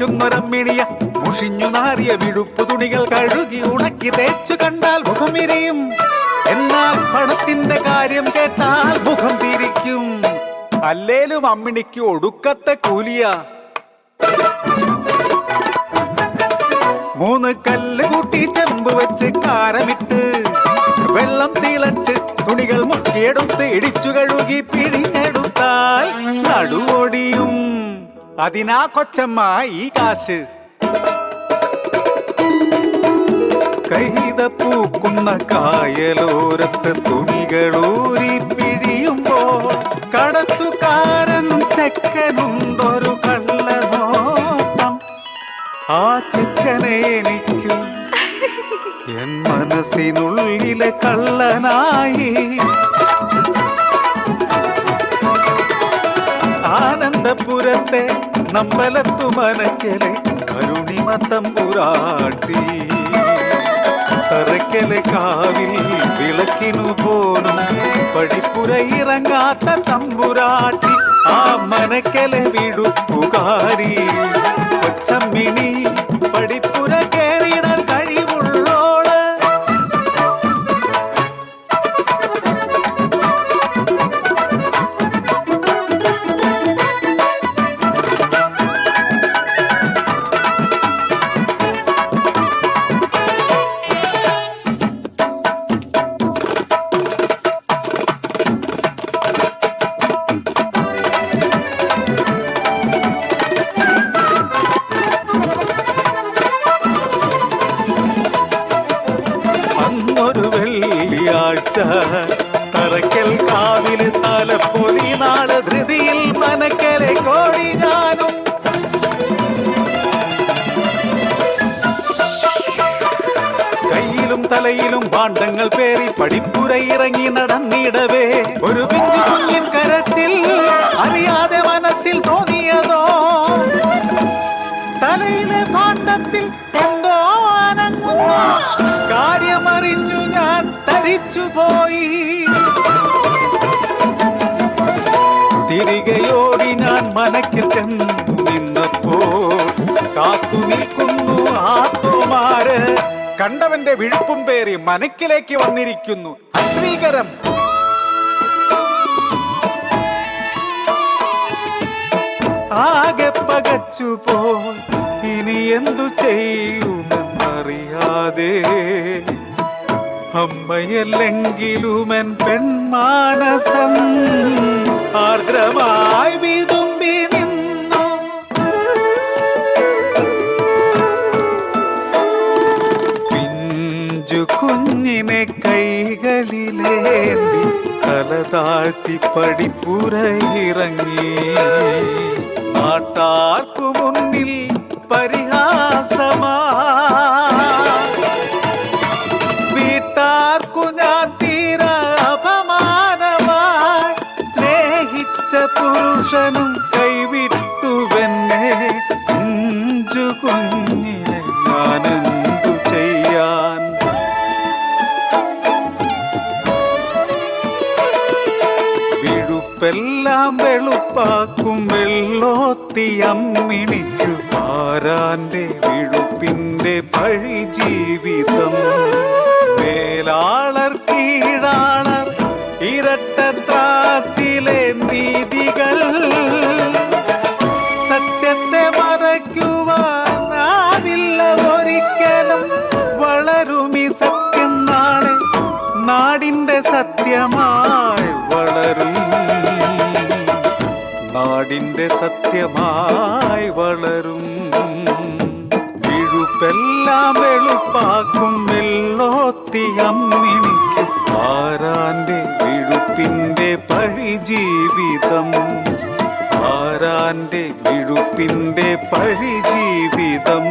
മോഹിക്കുന്നൊരമ്മിണിയ മുഷിഞ്ഞു നാറിയ വിടുപ്പു തുണികൾ കഴുകി ഉണക്കി തേച്ചു കണ്ടാൽ മുഖം വിരിയും. എന്നാൽ പണത്തിന്റെ കാര്യം കേട്ടാൽ മുഖം തിരിക്കും. അല്ലേലും അമ്മിണിക്ക് ഒടുക്കത്തെ കൂലിയ. 3 കല്ല് കൂട്ടി ചെമ്പ് വെച്ച് കാരമിട്ട് വെള്ളം തിളച്ച് തുണികൾ മുക്കിയെടുത്ത് ഇടിച്ചു കഴുകി പിഴിഞ്ഞെടുത്താൽ നടുവൊടിയും. അതിനാ കൊച്ചമ്മ ഈ കാശ്. കൈത പൂക്കുന്ന കായലോരത്ത് തുണികളൂരി പിഴിയുമ്പോൾ കടത്തുകാരൻ ചെക്കനുണ്ടൊരു കള്ളനോട്ടം. ആ ചെക്കനെ എനിക്കും എൻ മനസ്സിനുള്ളിലെ കള്ളനായി. ആനന്ദപുരത്തെ നമ്പലത്തു മനക്കലെ അരുണിമ തമ്പുരാട്ടി. തറക്കലെ കാവിൽ വിളക്കിനു പോലും പടിപ്പുര ഇറങ്ങാത്ത തമ്പുരാട്ടി. ആ മനക്കലെ വിടുപ്പുകാരി കൊച്ചമ്മിണി പടിപ്പുര കേറിടാൻ കഴിവുള്ളോള്. തറക്കൽ കാവില് തലപ്പൊലി നാള് ധൃതിയിൽ മനക്കലെ കോടി ഞാനും. കയ്യിലും തലയിലും ഭാണ്ഡങ്ങൾ പേറി പടിപ്പുര ഇറങ്ങി നടന്നിടവേ ഒരു പിഞ്ചു കുഞ്ഞിൻ കരച്ചിൽ അറിയാതെ മനസ്സിൽ തോന്നിയതോ. തലയിലെ ഭാണ്ഡത്തിൽ എന്തോ അനങ്ങുന്നു. കാര്യമറിഞ്ഞു ഞാൻ തരിച്ചുപോയി. തിരികെയോടി ഞാൻ മനക്കിൽ ചെന്നു നിന്നപ്പോൾ കാത്തു നിൽക്കുന്നു ആത്മാര്. കണ്ടവന്റെ വിഴുപ്പും പേറി മനക്കിലേക്ക് വന്നിരിക്കുന്നു അശ്രീകരം. ആകെ പകച്ചുപോയി ഇനി എന്തു ചെയ്യുമെന്നറിയാതെ. അമ്മയല്ലെങ്കിലുമെൻ പെൺമാനസം ആർദ്രമായി വിതുമ്പി നിന്നു. പിഞ്ചു കുഞ്ഞിനെ കൈകളിലേന്തി തല താഴ്ത്തി പടിപ്പുര ഇറങ്ങി. നാട്ടാർക്കു മുന്നിൽ പരിഹാസമാ. വീട്ടാർക്കു ഞാൻ തീരെ അപമാനമായി. സ്നേഹിച്ച പുരുഷനും കൈവിട്ടുവെന്നെ. കുഞ്ചു കുഞ്ഞിനെ ഞാനെന്തു ചെയ്യാൻ. വിഴുപ്പെല്ലാം വെളുപ്പാക്കും വെള്ളോത്തിയമ്മിണിക്കു ആരാന്റെ വിഴുപ്പിന്റെ പഴി ജീവിതം. മേലാളർ കീഴാളർ ഇരട്ട ത്രാസിലെ നീതികൾ. സത്യത്തെ മറയ്ക്കുവാനാവില്ല ഒരിക്കലും. വളരുമി സത്യം നാളെ നാടിന്റെ സത്യമായി വളരും. നാടിന്റെ സത്യമായി വളരും. വിഴുപ്പെല്ലാം വെളുപ്പാക്കും വെള്ളോത്തിയമ്മിണിക്കു ആരാന്റെ വിഴുപ്പിന്റെ പഴി ജീവിതം. ആരാന്റെ വിഴുപ്പിന്റെ പഴി ജീവിതം.